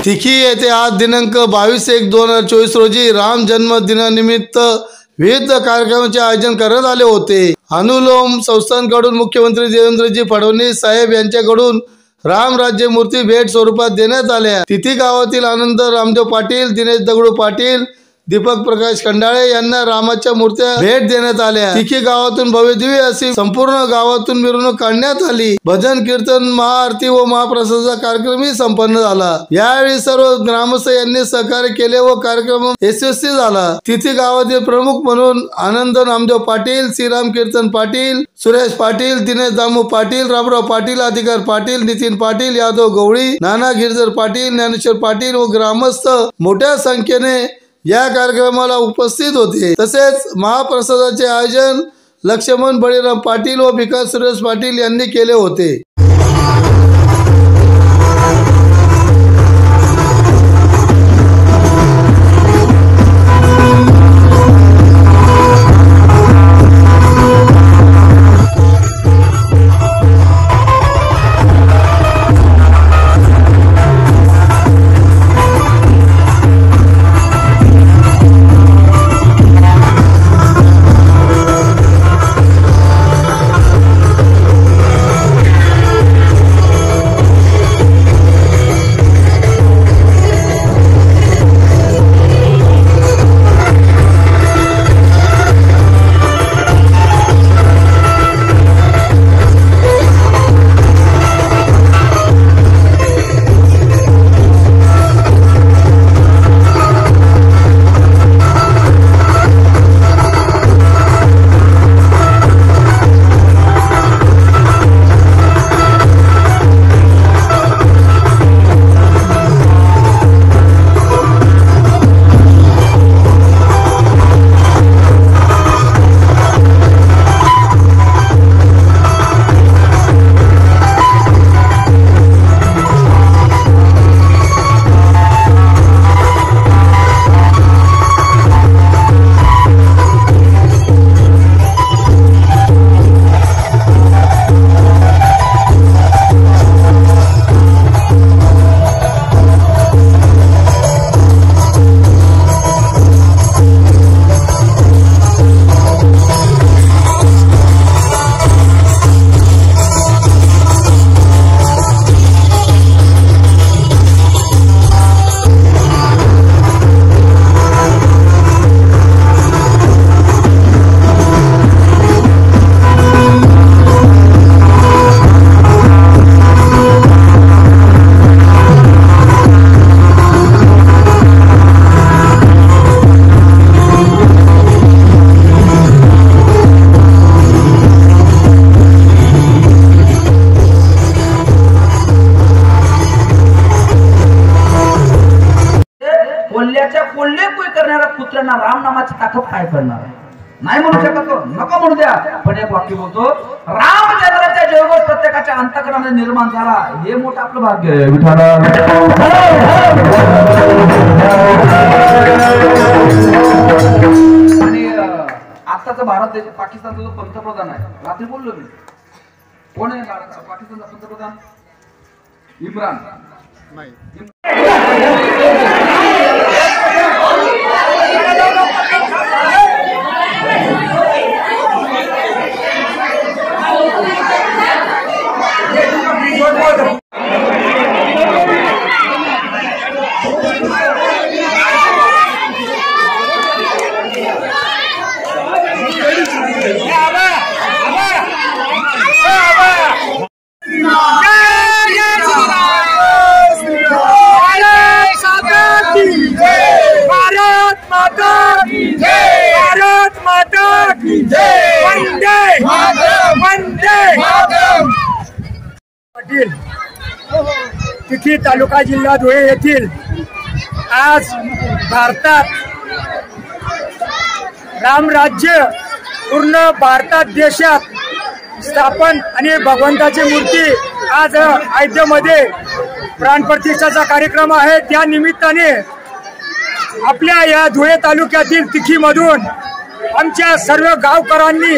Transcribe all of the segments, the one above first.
तिखी येथे आज दिनांक 22/1/2024 रोजी राम जन्म दिनानिमित्त विविध कार्यक्रमाचे आयोजन करण्यात आले होते। अनुलोम संस्थांकडून मुख्यमंत्री देवेंद्रजी फडणवीस साहेब यांच्याकडून राम राज्य मूर्ती भेट स्वरूपात देण्यात आल्या। तिथी गावातील आनंद रामदेव पाटील, दिनेश दगडू पाटील, दीपक प्रकाश खंडाळे यांना रामाच्या मूर्त्या भेट देण्यात आल्या। तिखी गावातून भव्यदिव्य अशी संपूर्ण गावातून मिरवणूक काढण्यात आली। भजन कीर्तन, महाआरती व महाप्रसादाचा कार्यक्रमही संपन्न झाला। यावेळी सर्व ग्रामस्थ यांनी सहकार्य केले व कार्यक्रम यशस्वी झाला। तिथी गावातील प्रमुख म्हणून आनंद नामदेव पाटील, श्रीराम कीर्तन पाटील, सुरेश पाटील, दिनेश दामू पाटील, रामराव पाटील, अधिकार पाटील, नितीन पाटील, यादव गवळी, नाना गिरधर पाटील, ज्ञानेश्वर पाटील व ग्रामस्थ मोठ्या संख्येने या कार्यक्रमाला उपस्थित होते। तसेच महाप्रसादाचे आयोजन लक्ष्मण बळीराम पाटील व विकास सुरेश पाटील यांनी केले होते। कुत्र्यांना राम नामाची ताकद काय करणार नाही म्हणू शकत, नको म्हणू द्या, पण एक वाक्य बोलतो, रामचंद्राच्या जयघोष प्रत्येकाच्या अंतःकरणामध्ये निर्माण झाला, हे मोठं आपलं भाग्य आहे। विठाला आणि आताचा भारत देश, पाकिस्तानचा जो पंतप्रधान आहे, रात्री बोललो मी, कोण आहे पाकिस्तानचा पंतप्रधान? इम्रान नाही। तिखी तालुका जिल्हा धुळे येथील आज भारतात रामराज्य पूर्ण भारतात देशात स्थापन आणि भगवंताची मूर्ती आज अयोध्येमध्ये प्राणप्रतिष्ठाचा कार्यक्रम आहे। त्या निमित्ताने आपल्या या धुळे तालुक्यातील तिखीमधून आमच्या सर्व गावकऱ्यांनी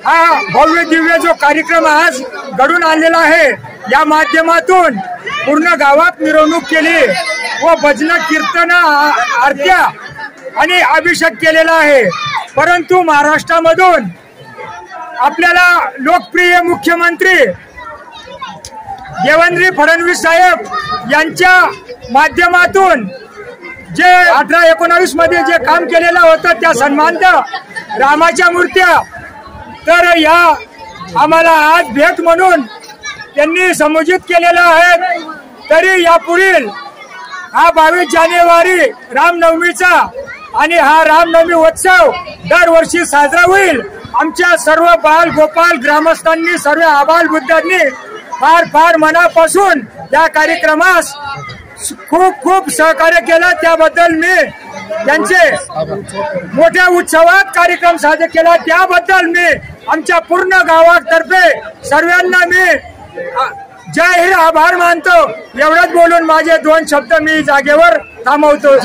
हा भव्य दिव्य जो कार्यक्रम आज घडून आणलेला आहे, या माध्यमातून पूर्ण गावात मिरवणूक केली व भजन कीर्तन आरत्या आणि अभिषेक केलेला आहे। परंतु महाराष्ट्रामधून आपल्याला लोकप्रिय मुख्यमंत्री देवेंद्र फडणवीस साहेब यांच्या माध्यमातून जे 18-19 मध्ये जे काम केलेलं होतं त्या सन्मानित रामाच्या मूर्त्या, तर या आम्हाला आज भेट म्हणून त्यांनी संबोधित केलेलं आहे। तरी यापुढील हा 22 जानेवारी रामनवमीचा आणि हा रामनवमी उत्सव दरवर्षी साजरा होईल। आमच्या सर्व बाल गोपाल ग्रामस्थांनी, सर्व आबाल बुद्धांनी फार फार मनापासून या कार्यक्रमास खूप खूप सहकार्य केलं, त्याबद्दल मी त्यांचे मोठ्या उत्सवात कार्यक्रम साजरा केला त्याबद्दल मी आमच्या पूर्ण गावातर्फे सर्वांना मी जाहीर आभार मानतो। एवढंच बोलून माझे 2 शब्द मी जागेवर थांबवतो।